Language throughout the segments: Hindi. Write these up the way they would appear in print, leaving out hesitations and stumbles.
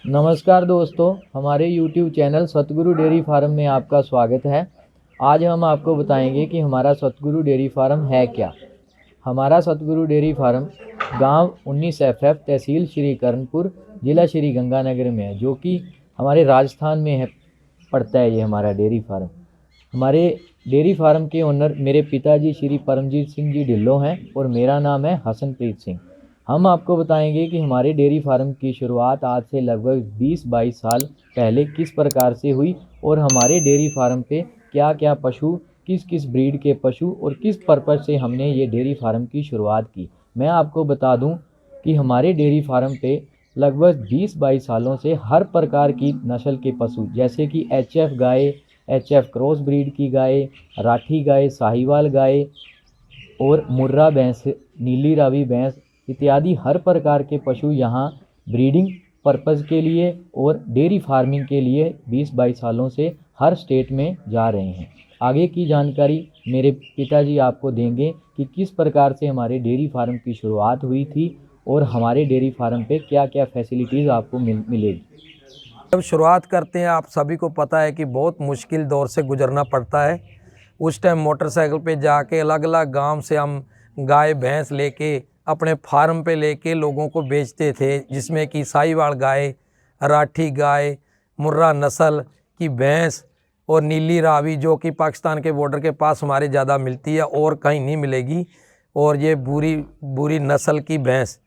नमस्कार दोस्तों, हमारे YouTube चैनल सतगुरु डेयरी फार्म में आपका स्वागत है। आज हम आपको बताएंगे कि हमारा सतगुरु डेयरी फार्म है क्या। हमारा सतगुरु डेयरी फार्म गांव 19 FF तहसील श्री कर्णपुर जिला श्री गंगानगर में है, जो कि हमारे राजस्थान में है पड़ता है। ये हमारा डेयरी फार्म, हमारे डेयरी फार्म के ओनर मेरे पिताजी श्री परमजीत सिंह जी ढिल्लों हैं और मेरा नाम है हसनप्रीत सिंह। हम आपको बताएंगे कि हमारे डेयरी फार्म की शुरुआत आज से लगभग 20-22 साल पहले किस प्रकार से हुई और हमारे डेयरी फार्म पे क्या क्या पशु, किस किस ब्रीड के पशु और किस पर्पज़ से हमने ये डेयरी फार्म की शुरुआत की। मैं आपको बता दूं कि हमारे डेयरी फार्म पे लगभग 20-22 सालों से हर प्रकार की नस्ल के पशु, जैसे कि HF गाय, HF क्रॉस ब्रीड की गाय, राठी गाय, साहिवाल गाय और मुर्रा भैंस, नीली रावी भैंस इत्यादि हर प्रकार के पशु यहाँ ब्रीडिंग पर्पज़ के लिए और डेयरी फार्मिंग के लिए 20-22 सालों से हर स्टेट में जा रहे हैं। आगे की जानकारी मेरे पिताजी आपको देंगे कि किस प्रकार से हमारे डेयरी फार्म की शुरुआत हुई थी और हमारे डेयरी फार्म पे क्या क्या फैसिलिटीज़ आपको मिलेगी। जब शुरुआत करते हैं, आप सभी को पता है कि बहुत मुश्किल दौर से गुजरना पड़ता है। उस टाइम मोटरसाइकिल पे जाके अलग अलग गांव से हम गाय भैंस लेके अपने फार्म पे लेके लोगों को बेचते थे, जिसमें कि साहिवाल गाय, राठी गाय, मुर्रा नस्ल की भैंस और नीली रावी, जो कि पाकिस्तान के बॉर्डर के पास हमारे ज़्यादा मिलती है और कहीं नहीं मिलेगी, और ये बुरी नस्ल की भैंस।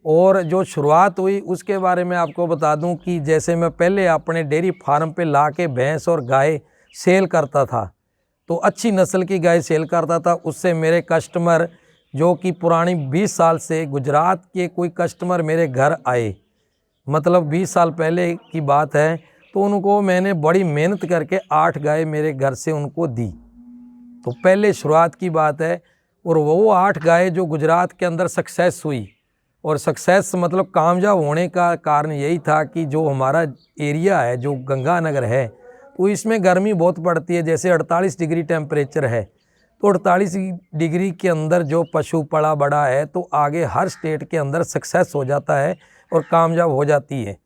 और जो शुरुआत हुई उसके बारे में आपको बता दूं कि जैसे मैं पहले अपने डेयरी फार्म पे ला के भैंस और गाय सेल करता था, तो अच्छी नस्ल की गाय सेल करता था। उससे मेरे कस्टमर, जो कि पुरानी 20 साल से गुजरात के कोई कस्टमर मेरे घर आए, मतलब 20 साल पहले की बात है, तो उनको मैंने बड़ी मेहनत करके 8 गाय मेरे घर से उनको दी। तो पहले शुरुआत की बात है। और वो 8 गाय जो गुजरात के अंदर सक्सेस हुई, और सक्सेस मतलब कामयाब होने का कारण यही था कि जो हमारा एरिया है, जो गंगानगर है, तो इसमें गर्मी बहुत पड़ती है। जैसे 48 डिग्री टेम्परेचर है, तो 48 डिग्री के अंदर जो पशु पला बड़ा है तो आगे हर स्टेट के अंदर सक्सेस हो जाता है और कामयाब हो जाती है।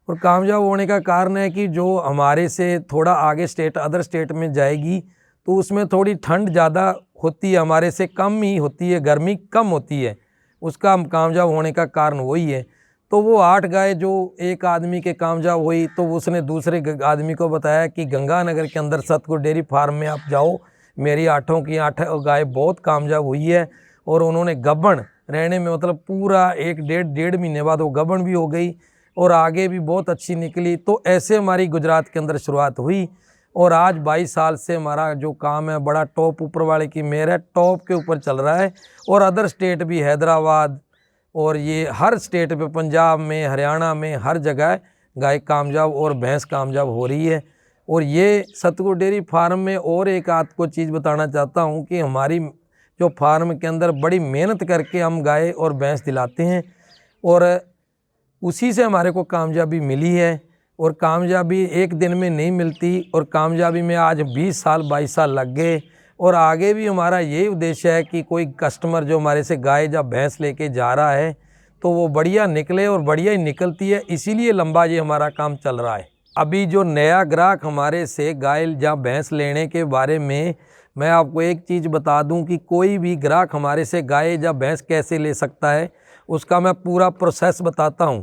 और कामयाब होने का कारण है कि जो हमारे से थोड़ा आगे स्टेट, अदर स्टेट में जाएगी, तो उसमें थोड़ी ठंड ज़्यादा होती है, हमारे से कम ही होती है, गर्मी कम होती है। उसका कामयाब होने का कारण वही है। तो वो 8 गाय जो एक आदमी के कामयाब हुई, तो उसने दूसरे आदमी को बताया कि गंगानगर के अंदर सतगुरु डेयरी फार्म में आप जाओ, मेरी 8 की 8 गाय बहुत कामयाब हुई है। और उन्होंने गबन रहने में, मतलब पूरा 1 महीने बाद वो गबन भी हो गई और आगे भी बहुत अच्छी निकली। तो ऐसे हमारी गुजरात के अंदर शुरुआत हुई। और आज 22 साल से हमारा जो काम है बड़ा टॉप, ऊपर वाले की मेहर है, टॉप के ऊपर चल रहा है। और अदर स्टेट भी, हैदराबाद और ये हर स्टेट पे, पंजाब में, हरियाणा में, हर जगह गाय कामयाब और भैंस कामयाब हो रही है। और ये सतगुरु डेयरी फार्म में और एक आपको चीज़ बताना चाहता हूँ कि हमारी जो फार्म के अंदर बड़ी मेहनत करके हम गाय और भैंस दिलाते हैं, और उसी से हमारे को कामयाबी मिली है। और कामयाबी एक दिन में नहीं मिलती, और कामयाबी में आज 20 साल 22 साल लग गए। और आगे भी हमारा यही उद्देश्य है कि कोई कस्टमर जो हमारे से गाय या भैंस लेके जा रहा है, तो वो बढ़िया निकले, और बढ़िया ही निकलती है, इसीलिए लंबा ये हमारा काम चल रहा है। अभी जो नया ग्राहक हमारे से गाय या भैंस लेने के बारे में मैं आपको एक चीज़ बता दूं कि कोई भी ग्राहक हमारे से गाय या भैंस कैसे ले सकता है, उसका मैं पूरा प्रोसेस बताता हूं।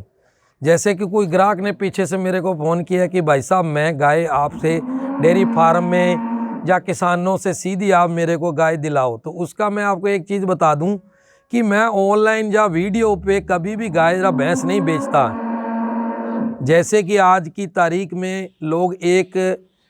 जैसे कि कोई ग्राहक ने पीछे से मेरे को फ़ोन किया कि भाई साहब, मैं गाय आपसे डेयरी फार्म में या किसानों से सीधी आप मेरे को गाय दिलाओ, तो उसका मैं आपको एक चीज़ बता दूं कि मैं ऑनलाइन या वीडियो पे कभी भी गाय या भैंस नहीं बेचता। जैसे कि आज की तारीख में लोग एक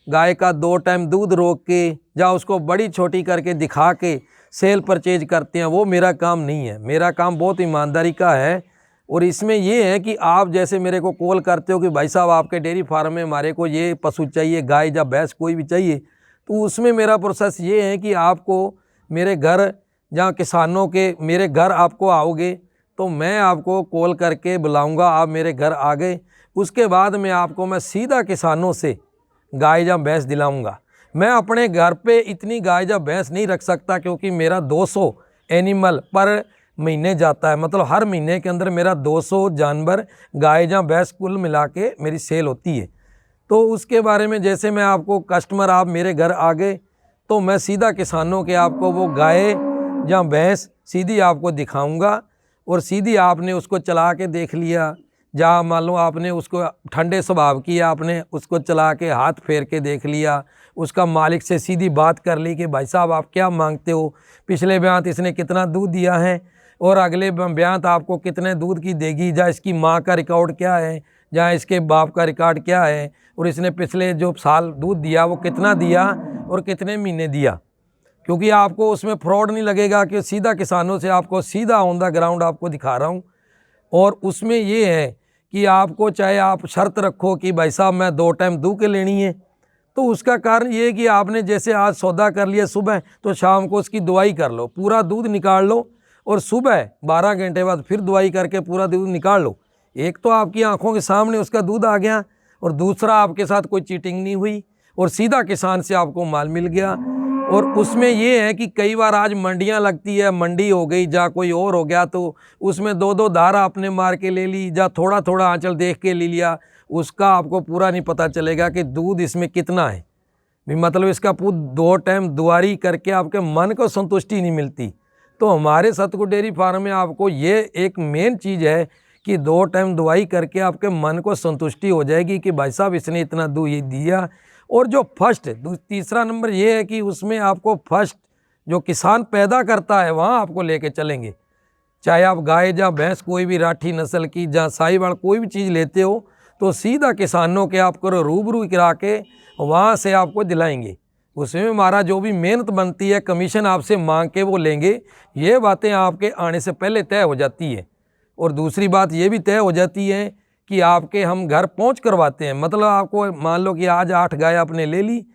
गाय का 2 टाइम दूध रोक के या उसको बड़ी छोटी करके दिखा के सेल परचेज करते हैं, वो मेरा काम नहीं है। मेरा काम बहुत ईमानदारी का है। और इसमें ये है कि आप जैसे मेरे को कॉल करते हो कि भाई साहब आपके डेयरी फार्म में हमारे को ये पशु चाहिए, गाय या भैंस कोई भी चाहिए, तो उसमें मेरा प्रोसेस ये है कि आपको मेरे घर, जहाँ किसानों के मेरे घर आपको आओगे, तो मैं आपको कॉल करके बुलाऊंगा, आप मेरे घर आ गए, उसके बाद में आपको मैं सीधा किसानों से गाय या भैंस दिलाऊंगा। मैं अपने घर पे इतनी गाय या भैंस नहीं रख सकता, क्योंकि मेरा 200 एनिमल पर महीने जाता है, मतलब हर महीने के अंदर मेरा 200 जानवर गाय या भैंस कुल मिला के मेरी सेल होती है। तो उसके बारे में जैसे मैं आपको कस्टमर आप मेरे घर आ गए तो मैं सीधा किसानों के आपको वो गाय या भैंस सीधी आपको दिखाऊंगा और सीधी आपने उसको चला के देख लिया, जहाँ मान लो आपने उसको ठंडे स्वभाव की आपने उसको चला के हाथ फेर के देख लिया, उसका मालिक से सीधी बात कर ली कि भाई साहब आप क्या मांगते हो, पिछले ब्यात इसने कितना दूध दिया है और अगले ब्यात आपको कितने दूध की देगी, या इसकी माँ का रिकॉर्ड क्या है, या इसके बाप का रिकॉर्ड क्या है, और इसने पिछले जो साल दूध दिया वो कितना दिया और कितने महीने दिया। क्योंकि आपको उसमें फ्रॉड नहीं लगेगा कि सीधा किसानों से आपको सीधा ऑन द ग्राउंड आपको दिखा रहा हूँ। और उसमें ये है कि आपको चाहे आप शर्त रखो कि भाई साहब मैं 2 टाइम दूध के लेनी है, तो उसका कारण ये है कि आपने जैसे आज सौदा कर लिया सुबह तो शाम को उसकी दवाई कर लो, पूरा दूध निकाल लो और सुबह 12 घंटे बाद फिर दवाई करके पूरा दूध निकाल लो। एक तो आपकी आंखों के सामने उसका दूध आ गया और दूसरा आपके साथ कोई चीटिंग नहीं हुई और सीधा किसान से आपको माल मिल गया। और उसमें ये है कि कई बार आज मंडियां लगती है, मंडी हो गई या कोई और हो गया तो उसमें 2-2 धारा आपने मार के ले ली या थोड़ा थोड़ा आंचल देख के ले लिया, उसका आपको पूरा नहीं पता चलेगा कि दूध इसमें कितना है। भी मतलब इसका 2 टाइम दुआरी करके आपके मन को संतुष्टि नहीं मिलती। तो हमारे सतगुरु डेयरी फार्म में आपको ये एक मेन चीज़ है कि 2 टाइम दवाई करके आपके मन को संतुष्टि हो जाएगी कि भाई साहब इसने इतना दूध दिया। और जो फर्स्ट तीसरा नंबर ये है कि उसमें आपको फर्स्ट जो किसान पैदा करता है वहाँ आपको लेके चलेंगे। चाहे आप गाय या भैंस कोई भी राठी नस्ल की या साहिवाल कोई भी चीज़ लेते हो तो सीधा किसानों के आपको रूबरू करा के वहाँ से आपको दिलाएंगे। उसमें हमारा जो भी मेहनत बनती है कमीशन आपसे मांग के वो लेंगे, ये बातें आपके आने से पहले तय हो जाती है। और दूसरी बात ये भी तय हो जाती है कि आपके हम घर पहुंच करवाते हैं। मतलब आपको मान लो कि आज 8 गाय आपने ले ली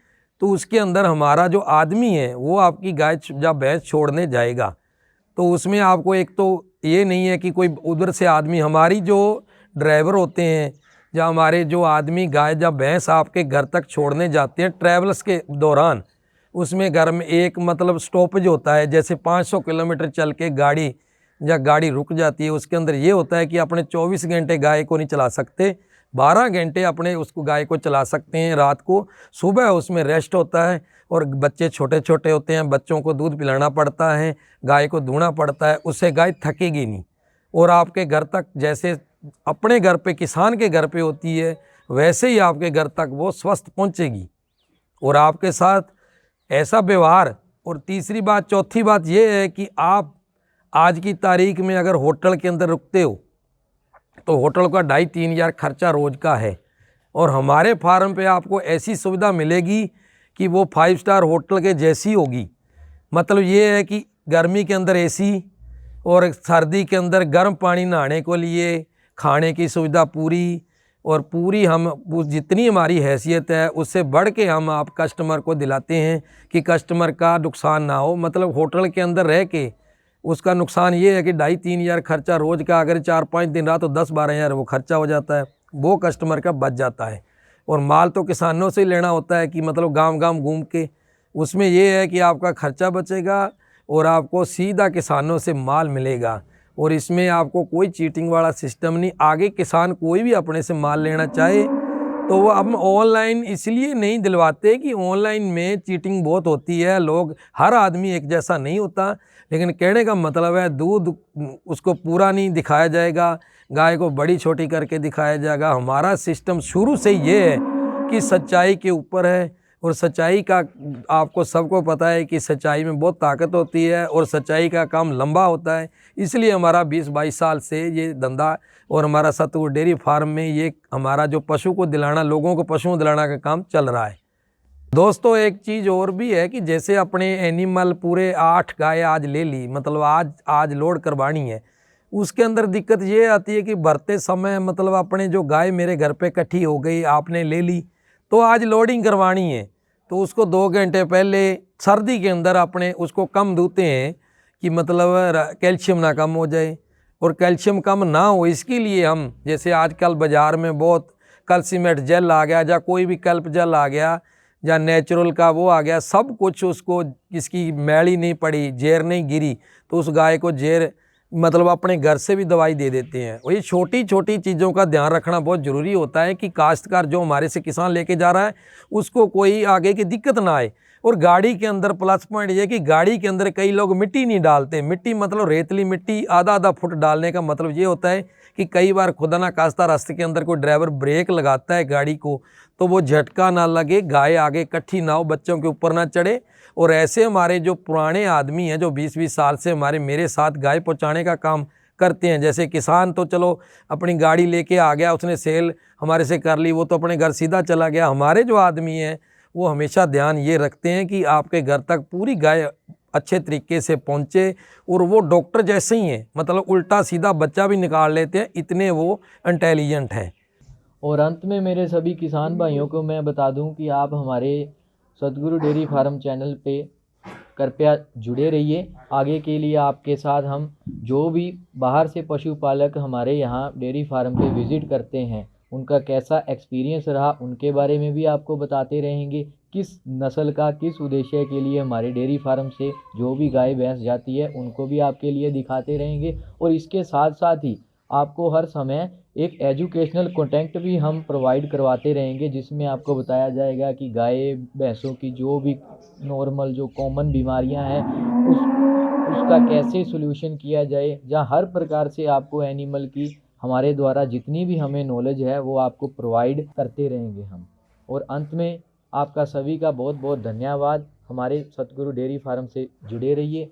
तो उसके अंदर हमारा जो आदमी है वो आपकी गाय या भैंस छोड़ने जाएगा। तो उसमें आपको एक तो ये नहीं है कि कोई उधर से आदमी, हमारी जो ड्राइवर होते हैं या हमारे जो आदमी गाय या भैंस आपके घर तक छोड़ने जाते हैं ट्रैवल्स के दौरान, उसमें घर में एक मतलब स्टॉपेज होता है, जैसे 500 किलोमीटर चल के गाड़ी या गाड़ी रुक जाती है, उसके अंदर ये होता है कि अपने 24 घंटे गाय को नहीं चला सकते, 12 घंटे अपने उसको गाय को चला सकते हैं। रात को सुबह उसमें रेस्ट होता है और बच्चे छोटे छोटे होते हैं, बच्चों को दूध पिलाना पड़ता है, गाय को धोना पड़ता है, उससे गाय थकेगी नहीं और आपके घर तक जैसे अपने घर पे किसान के घर पे होती है वैसे ही आपके घर तक वो स्वस्थ पहुंचेगी और आपके साथ ऐसा व्यवहार। और तीसरी बात चौथी बात ये है कि आप आज की तारीख में अगर होटल के अंदर रुकते हो तो होटल का 2,5-3 हज़ार खर्चा रोज़ का है और हमारे फार्म पे आपको ऐसी सुविधा मिलेगी कि वो 5 स्टार होटल के जैसी होगी। मतलब ये है कि गर्मी के अंदर एसी और सर्दी के अंदर गर्म पानी नहाने को लिए, खाने की सुविधा पूरी और पूरी हम जितनी हमारी हैसियत है उससे बढ़ के हम आप कस्टमर को दिलाते हैं कि कस्टमर का नुकसान ना हो। मतलब होटल के अंदर रह के उसका नुकसान ये है कि 2,5-3 हज़ार खर्चा रोज़ का, अगर 4-5 दिन रहा तो 10-12 हज़ार वो खर्चा हो जाता है, वो कस्टमर का बच जाता है। और माल तो किसानों से ही लेना होता है कि मतलब गांव-गांव घूम के, उसमें ये है कि आपका खर्चा बचेगा और आपको सीधा किसानों से माल मिलेगा और इसमें आपको कोई चीटिंग वाला सिस्टम नहीं। आगे किसान कोई भी अपने से माल लेना चाहे तो वो हम ऑनलाइन इसलिए नहीं दिलवाते कि ऑनलाइन में चीटिंग बहुत होती है, लोग हर आदमी एक जैसा नहीं होता। लेकिन कहने का मतलब है दूध उसको पूरा नहीं दिखाया जाएगा, गाय को बड़ी छोटी करके दिखाया जाएगा। हमारा सिस्टम शुरू से ये है कि सच्चाई के ऊपर है और सच्चाई का आपको सबको पता है कि सच्चाई में बहुत ताकत होती है और सच्चाई का काम लंबा होता है। इसलिए हमारा 20-22 साल से ये धंधा और हमारा सतगुरु डेयरी फार्म में ये हमारा जो पशु को दिलाना, लोगों को पशुओं दिलाना का काम चल रहा है। दोस्तों एक चीज़ और भी है कि जैसे अपने एनिमल पूरे 8 गाय आज ले ली, मतलब आज लोड करवानी है, उसके अंदर दिक्कत ये आती है कि भरते समय मतलब अपने जो गाय मेरे घर पे इकट्ठी हो गई, आपने ले ली तो आज लोडिंग करवानी है तो उसको 2 घंटे पहले सर्दी के अंदर अपने उसको कम धोते हैं कि मतलब कैल्शियम ना कम हो जाए। और कैल्शियम कम ना हो इसके लिए हम जैसे आजकल बाज़ार में बहुत कैल्शियमेट जेल आ गया या कोई भी कल्प जेल आ गया या नेचुरल का वो आ गया, सब कुछ उसको इसकी मैली नहीं पड़ी, जेर नहीं गिरी तो उस गाय को जेर मतलब अपने घर से भी दवाई दे देते हैं। और ये छोटी छोटी चीज़ों का ध्यान रखना बहुत ज़रूरी होता है कि काश्तकार जो हमारे से किसान लेके जा रहा है उसको कोई आगे की दिक्कत ना आए। और गाड़ी के अंदर प्लस पॉइंट ये कि गाड़ी के अंदर कई लोग मिट्टी नहीं डालते। मिट्टी मतलब रेतली मिट्टी आधा आधा फुट डालने का मतलब ये होता है कि कई बार खुदा ना खास्ता रास्ते के अंदर कोई ड्राइवर ब्रेक लगाता है गाड़ी को तो वो झटका ना लगे, गाय आगे इकट्ठी ना हो, बच्चों के ऊपर ना चढ़े। और ऐसे हमारे जो पुराने आदमी हैं जो 20-20 साल से हमारे मेरे साथ गाय पहुंचाने का काम करते हैं, जैसे किसान तो चलो अपनी गाड़ी लेके आ गया, उसने सेल हमारे से कर ली, वो तो अपने घर सीधा चला गया। हमारे जो आदमी हैं वो हमेशा ध्यान ये रखते हैं कि आपके घर तक पूरी गाय अच्छे तरीके से पहुँचे। और वो डॉक्टर जैसे ही हैं, मतलब उल्टा सीधा बच्चा भी निकाल लेते हैं, इतने वो इंटेलिजेंट हैं। और अंत में मेरे सभी किसान भाइयों को मैं बता दूं कि आप हमारे सतगुरु डेयरी फार्म चैनल पे कृपया जुड़े रहिए। आगे के लिए आपके साथ हम जो भी बाहर से पशुपालक हमारे यहाँ डेयरी फार्म पे विज़िट करते हैं उनका कैसा एक्सपीरियंस रहा उनके बारे में भी आपको बताते रहेंगे। किस नस्ल का किस उद्देश्य के लिए हमारे डेयरी फार्म से जो भी गाय भैंस जाती है उनको भी आपके लिए दिखाते रहेंगे। और इसके साथ साथ ही आपको हर समय एक एजुकेशनल कंटेंट भी हम प्रोवाइड करवाते रहेंगे जिसमें आपको बताया जाएगा कि गाय भैंसों की जो भी नॉर्मल जो कॉमन बीमारियां हैं उसका कैसे सॉल्यूशन किया जाए। जहाँ हर प्रकार से आपको एनिमल की हमारे द्वारा जितनी भी हमें नॉलेज है वो आपको प्रोवाइड करते रहेंगे हम। और अंत में आपका सभी का बहुत बहुत धन्यवाद। हमारे सतगुरु डेयरी फार्म से जुड़े रहिए।